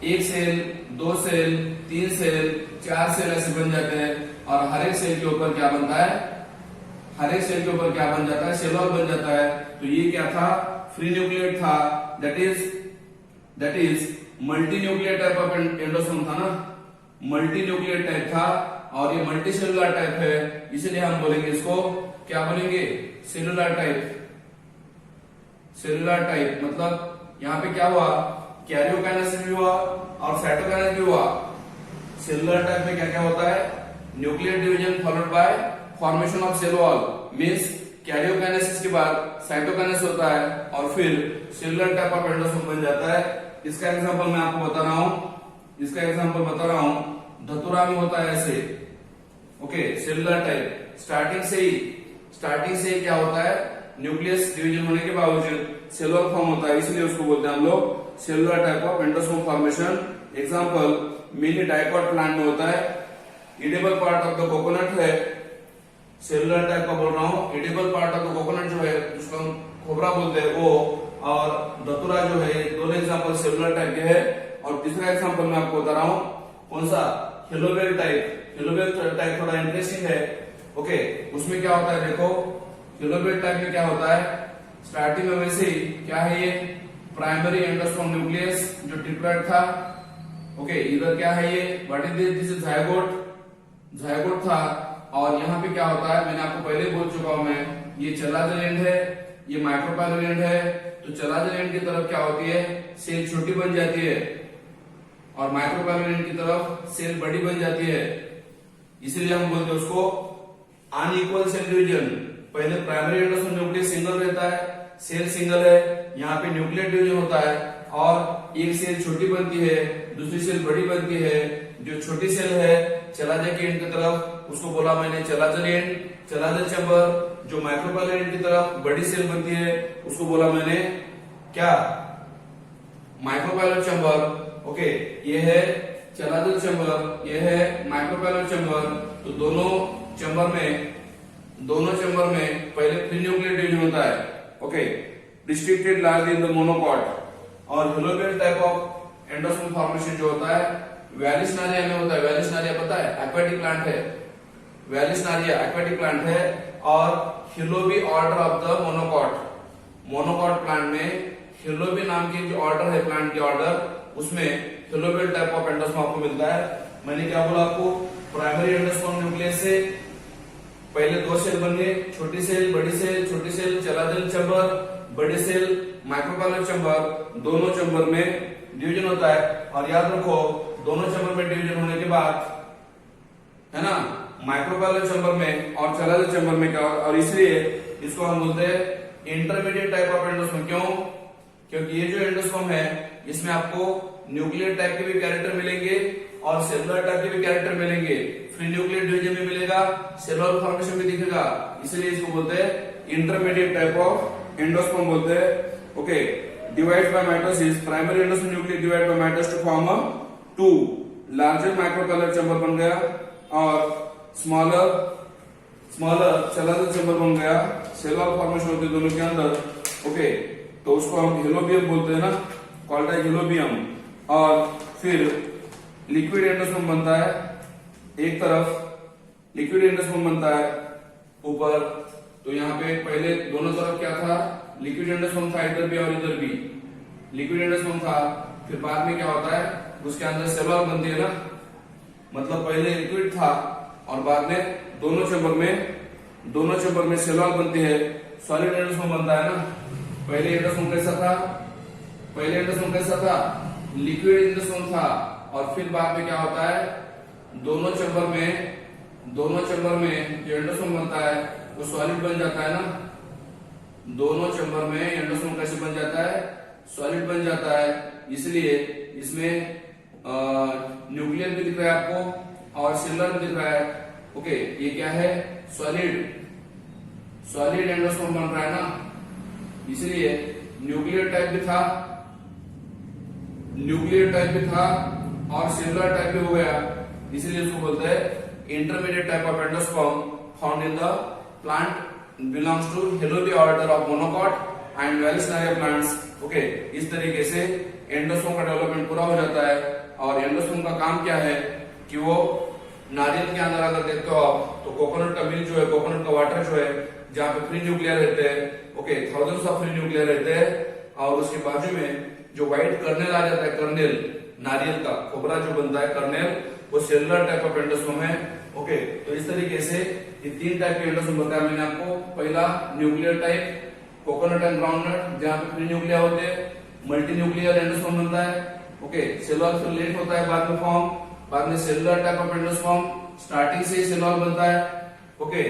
एक सेल, दो सेल, तीन सेल, चार सेल ऐसे बन जाते हैं, और हर एक सेल के ऊपर क्या बनता है, हर एक सेल के ऊपर क्या बन जाता है, सेल वॉल बन जाता है। तो ये क्या था, फ्री न्यूक्लियेट था, that is multi nuclear type of endosperm था ना, मल्टी न्यूक्लियर टाइप था, और ये मल्टी सेलुलर टाइप है, इसलिए हम बोलेंगे इसको, क्या बोलेंगे, सेलुलर टाइप। सेलुलर टाइप मतलब यहाँ पे क्या हुआ, कैरियोकाइनेसिस भी हुआ और साइटोकाइनेसिस भी हुआ। सेलुलर टाइप में क्या क्या होता है, nuclear division followed by formation of cell wall, means karyokinesis के बाद साइटोकाइनेसिस होता है और फिर सेलुलर टाइप ऑफ एंडोस्पर्म बन जाता है। इसका एग्जांपल मैं आपको बता रहा हूं, धतूरा में होता है ऐसे। ओके, सेलुलर टाइप स्टार्टिंग से ही क्या होता है, न्यूक्लियस डिवीजन होने के बावजूद सेलुलर फॉर्म होता है, इसलिए उसको बोलते हैं हम लोग cellular type of endosperm formation. Example mini dicot plant में होता है। Edible part of the coconut है, सेलुलर टाइप का बोल रहा हूँ। Edible part of the coconut जो है, जिसको हम खोबरा बोलते हैं वो, और धतूरा जो है, दोनों एग्जांपल सेलुलर टाइप के है। और तीसरा एग्जांपल मैं आपको बता रहा हूँ, कौन सा, हेलोबेल टाइप। हेलोबेल टाइप थोड़ा इंटरेस्टिंग है। ओके, उसमें क्या होता है, देखो हेलोबेल टाइप में क्या होता है, स्टार्टिंग में वैसे ही क्या है, ये प्राइमरी एंडोस्पर्म न्यूक्लियस जो ट्रिप्लॉइड था। ओके, इधर क्या है, ये what is this is zygote था। और यहाँ पे क्या होता है, मैंने आपको पहले बोल चुका हूं मैं, ये चलाजल एंड है, ये माइक्रोपाइलर एंड है। तो चलाजल एंड की तरफ क्या होती है, सेल छोटी बन जाती है, और माइक्रोपाइलर एंड की तरफ सेल बड़ी बन जाती है। इसीलिए हम बोलते हैं उसको अनइक्वल सेल डिवीजन। पहले प्राइमरी एंडोस्पर्म न्यूक्लियस सिंगल रहता है, सेल सिंगल है, यहाँ पे न्यूक्लियर डिवीजन होता है, और एक सेल छोटी बनती है, दूसरी सेल बड़ी बनती है। जो छोटी सेल है चलाजल के एंड की तरफ, उसको बोला मैंने चलाजल एंड, चलाजल चैम्बर। जो माइक्रोपाइलर एंड की तरफ बड़ी सेल बनती है, उसको बोला मैंने क्या, माइक्रोपाइलर चैम्बर। ओके, ये है चलाजल चैम्बर, ये है माइक्रोपाइलर चैम्बर। तो दोनों चैम्बर में पहले फ्री न्यूक्लियर डिवीजन होता है। Okay, restricted largely in the monocot. और helobial type of endosperm formation जो होता है वैलिसनारिया में होता है। वैलिसनारिया पता है, एक्वाटिक प्लांट है, वैलिसनारिया एक्वाटिक प्लांट है। और Helobiae order of the monocot plant में हिलोबी नाम की जो ऑर्डर है, प्लांट की ऑर्डर, उसमें हिलोबेल टाइप ऑफ एंडोस्पर्म आपको मिलता है। मैंने क्या बोला आपको, प्राइमरी एंडोस्पर्म न्यूक्लियस से पहले दो सेल बन गए, छोटी सेल, बड़ी सेल, छोटी सेल, चलाजल चैम्बर, बड़ी सेल, माइक्रोपाइलर चैम्बर। दोनों चैम्बर में डिवीजन होता है। और याद रखो, दोनों चैम्बर में डिवीजन होने के बाद, है ना, माइक्रोपाइलर चैम्बर में और चलाजल चैम्बर में क्या, और इसलिए इसको हम बोलते हैं इंटरमीडिएट टाइप ऑफ एंडोस्पर्म। क्यों? क्योंकि ये जो एंडोस्पर्म है, इसमें आपको न्यूक्लियर टाइप के भी कैरेक्टर मिलेंगे और सेलुलर टाइप के भी कैरेक्टर मिलेंगे। फ्री न्यूक्लियर डिवीजन भी मिलेगा, सेलुलर फॉर्मेशन भी दिखेगा, इसलिए इसको बोलते हैं इंटरमीडिएट टाइप ऑफ एंडोस्पर्म बोलते हैं। Okay, divide by mitosis, primary endosperm nucleus divide by mitosis to form a two larger micropylar chamber बन गया, और स्मॉलर चलाजल चैम्बर बन गया। सेलुलर फॉर्मेशन होते दोनों के अंदर। ओके, तो उसको हम हेलोबियम बोलते हैं ना, कॉल्ड है हेलोबियम। और फिर लिक्विड एंडोस्पर्म बनता है, एक तरफ लिक्विड एंडोस्पर्म बनता है ऊपर। तो यहाँ पे पहले दोनों तरफ क्या था, लिक्विड एंडोस्पर्म था, इधर भी और इधर भी लिक्विड एंडोस्पर्म था। फिर बाद में क्या होता है, उसके अंदर सेल वॉल बनती है ना, मतलब पहले लिक्विड था और बाद में दोनों चैम्बर में सेल वॉल बनती है, सॉलिड एंडोस्पर्म बनता है ना। पहले एंडोस्पर्म कैसा था, लिक्विड एंडोस्पर्म था। और फिर बाद में क्या होता है, दोनों चैम्बर में जो एंडोस्पर्म बनता है वो सॉलिड बन जाता है ना। दोनों चैम्बर में एंडोस्पर्म कैसे बन जाता है, सॉलिड बन जाता है। इसलिए इसमें न्यूक्लियर भी दिख रहा है आपको और सेलुलर भी दिख रहा है। ओके, ये क्या है, सॉलिड एंडोस्पर्म बन रहा है ना, इसलिए न्यूक्लियर टाइप भी था और सेलुलर टाइप भी हो गया, इसलिए इसको बोलते हैं intermediate type of endosperm found in the plant belongs to Heliobi order of monocot and Vallisneria plants। Okay, इस तरीके से एंडोस्पर्म का डेवलपमेंट पूरा हो जाता है। और एंडोस्पर्म का काम क्या है कि वो नारियल के अंदर अगर देखते हो आप तो कोकोनट का मिल्क जो है, कोकोनट का वाटर जो है, जहाँ पे फ्री न्यूक्लियर रहते हैं, okay, thousands of free nuclear रहते हैं, और उसके बाजू में जो व्हाइट कर्नेल आ जाता है, कर्नेल नारियल का खोबरा जो बनता है कर्नेल, वो सेलुलर टाइप ऑफ एंडोस्पर्म है। ओके, तो इस तरीके से ये तीन टाइप के एंडोस्पर्म बताया मैंने आपको। पहला nuclear type, coconut and groundnut, जहाँ पे फ्री न्यूक्लियर होते हैं, मल्टी न्यूक्लियर एंडोस्पर्म बनता है। ओके, सेलुलर फिर लेट होता है बाद में फॉर्म, बाद में cellular type of endosperm starting से ही सेलुलर बनता है। ओके,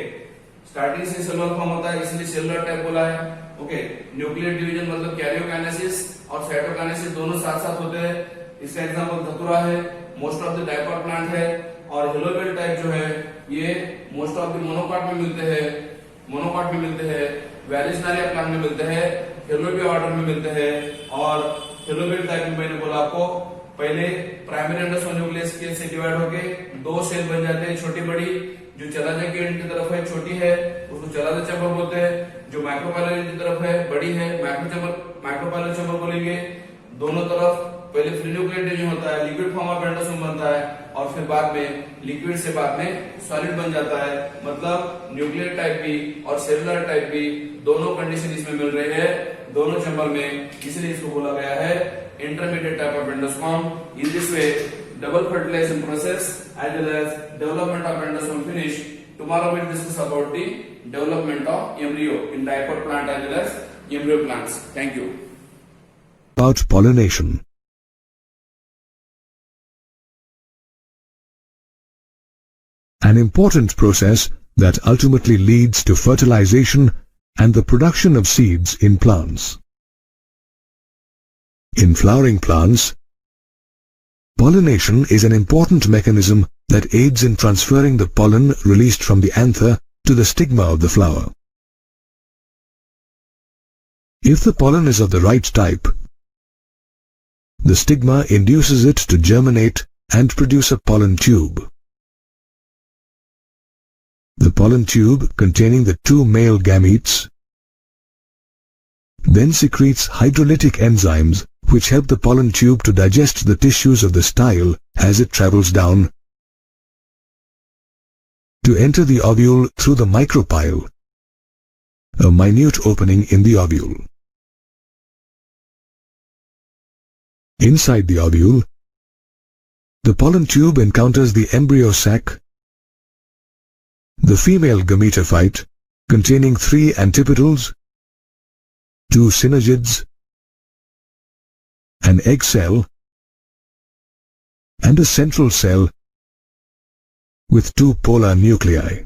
स्टार्टिंग से सेलुलर फॉर्म होता है, इसलिए सेलुलर टाइप बोला है। ओके, न्यूक्लियर डिवीजन मतलब कैरियोकाइनेसिस और साइटोकाइनेसिस दोनों साथ साथ होते हैं। इसका एग्जांपल धतूरा है, most of the dicot plant है। और हेलोबियल टाइप जो है ये मोस्ट ऑफ द मोनोकॉट में मिलते हैं, वैलिसनेरिया प्लांट में मिलते हैं, हेलोबिया ऑर्डर में मिलते हैं। और हेलोबियल टाइप में मैंने बोला आपको पहले प्राइमरी एंडोस्पर्म न्यूक्लियस के से डिवाइड होके दो सेल बन जाते हैं, छोटी बड़ी। जो चलाजा के एंड की तरफ है छोटी है, उसको चलाजा चैम्बर बोलते हैं। जो माइक्रोपाइलर एंड की तरफ है बड़ी है, माइक्रोपाइलर चैम्बर बोलेंगे। दोनों तरफ पहले फ्री न्यूक्लियर डिवीजन होता है, लिक्विड फॉर्म ऑफ एंडोस्पर्म बनता है, और फिर बाद में लिक्विड से बाद में सॉलिड बन जाता है। मतलब न्यूक्लियर टाइप भी और सेलुलर टाइप भी दोनों कंडीशन इसमें मिल रही है दोनों चैम्बर में, इसलिए इसको बोला गया है intermediate type of endosperm. In this way double fertilization process as well as development of endosperm finish. Tomorrow we'll discuss about the development of embryo in diploid plant as well as embryo plants. Thank you. About pollination. An important process that ultimately leads to fertilization and the production of seeds in plants. In flowering plants, pollination is an important mechanism that aids in transferring the pollen released from the anther to the stigma of the flower. If the pollen is of the right type, the stigma induces it to germinate and produce a pollen tube. The pollen tube, containing the two male gametes, then secretes hydrolytic enzymes which help the pollen tube to digest the tissues of the style as it travels down to enter the ovule through the micropyle, a minute opening in the ovule. Inside the ovule, the pollen tube encounters the embryo sac, the female gametophyte, containing 3 antipetals, 2 synergids, an egg cell, and a central cell with 2 polar nuclei.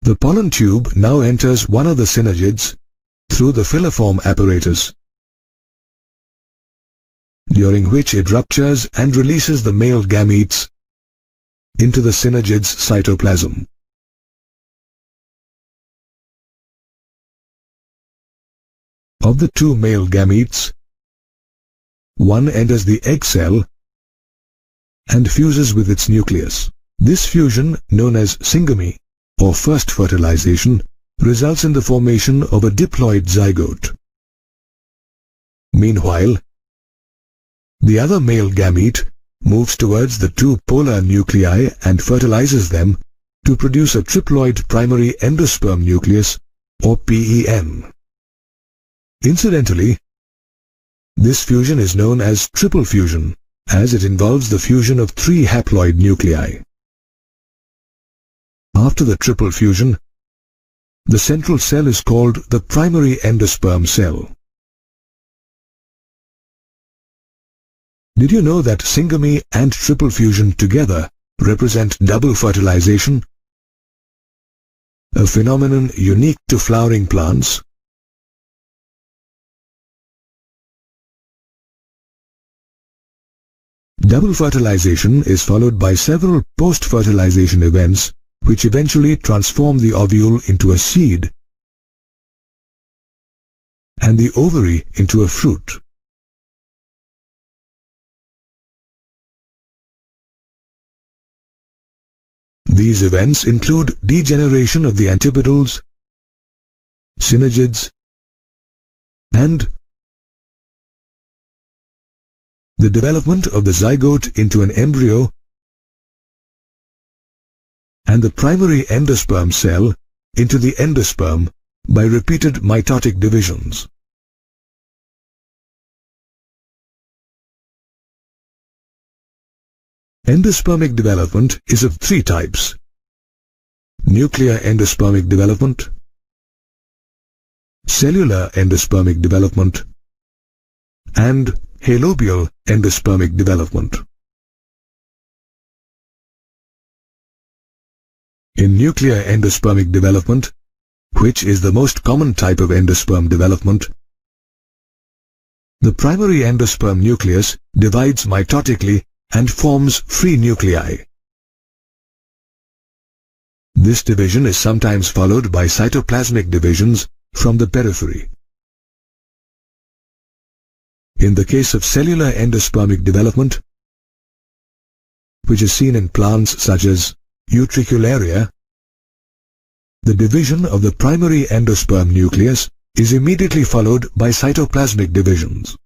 The pollen tube now enters one of the synergids through the filiform apparatus, during which it ruptures and releases the male gametes into the synergid's cytoplasm. Of the 2 male gametes, one enters the egg cell and fuses with its nucleus. This fusion, known as syngamy or first fertilization, results in the formation of a diploid zygote. Meanwhile, the other male gamete moves towards the 2 polar nuclei and fertilizes them to produce a triploid primary endosperm nucleus or PEN. Incidentally, this fusion is known as triple fusion, as it involves the fusion of 3 haploid nuclei. After the triple fusion, the central cell is called the primary endosperm cell. Did you know that syngamy and triple fusion together represent double fertilization, a phenomenon unique to flowering plants. Double fertilization is followed by several post-fertilization events which eventually transform the ovule into a seed and the ovary into a fruit. These events include degeneration of the antipodals, synergids, and the development of the zygote into an embryo and the primary endosperm cell into the endosperm by repeated mitotic divisions. Endospermic development is of three types: nuclear endospermic development, cellular endospermic development, and halobial endospermic development. In nuclear endospermic development, which is the most common type of endosperm development, the primary endosperm nucleus divides mitotically and forms free nuclei. This division is sometimes followed by cytoplasmic divisions from the periphery. In the case of cellular endospermic development, which is seen in plants such as Utricularia, the division of the primary endosperm nucleus is immediately followed by cytoplasmic divisions.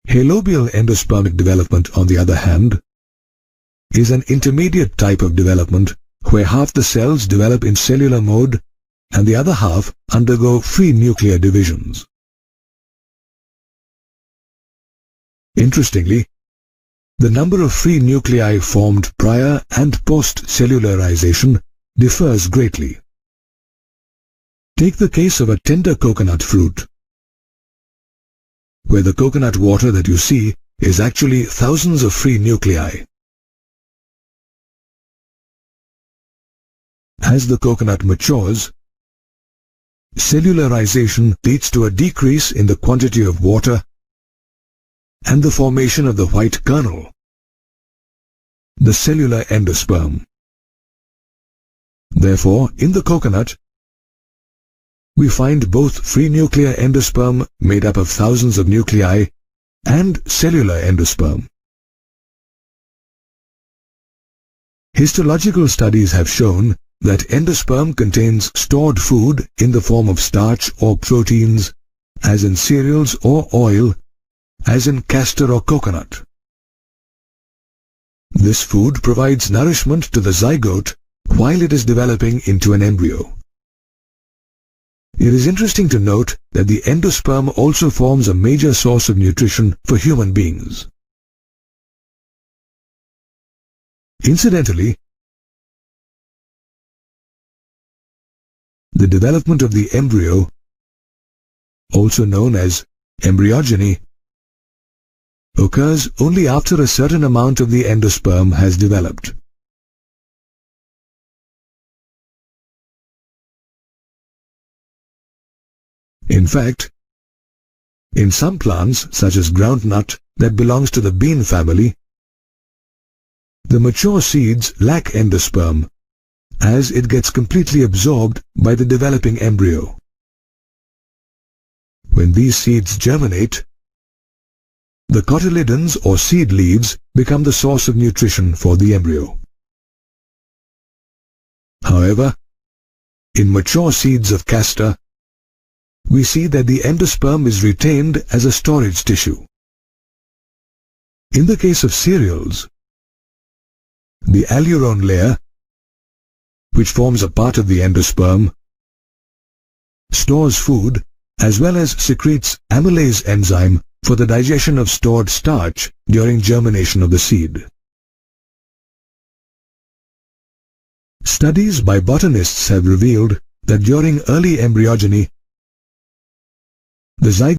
Halobial endospermic development, on the other hand, is an intermediate type of development where half the cells develop in cellular mode and the other half undergo free nuclear divisions. Interestingly, the number of free nuclei formed prior and post-cellularization differs greatly. Take the case of a tender coconut fruit, where the coconut water that you see is actually thousands of free nuclei. As the coconut matures, cellularization leads to a decrease in the quantity of water and the formation of the white kernel, the cellular endosperm. Therefore, in the coconut, we find both free nuclear endosperm made up of thousands of nuclei and cellular endosperm. Histological studies have shown that endosperm contains stored food in the form of starch or proteins, as in cereals, or oil, as in castor or coconut. This food provides nourishment to the zygote while it is developing into an embryo. It is interesting to note that the endosperm also forms a major source of nutrition for human beings. Incidentally, the development of the embryo, also known as embryogeny, occurs only after a certain amount of the endosperm has developed. In fact, in some plants, such as groundnut that belongs to the bean family, the mature seeds lack endosperm, as it gets completely absorbed by the developing embryo. When these seeds germinate, the cotyledons or seed leaves become the source of nutrition for the embryo. However, in mature seeds of castor, we see that the endosperm is retained as a storage tissue. In the case of cereals, the alurone layer, which forms a part of the endosperm, stores food as well as secretes amylase enzyme for the digestion of stored starch during germination of the seed. Studies by botanists have revealed that during early embryogeny, the zygote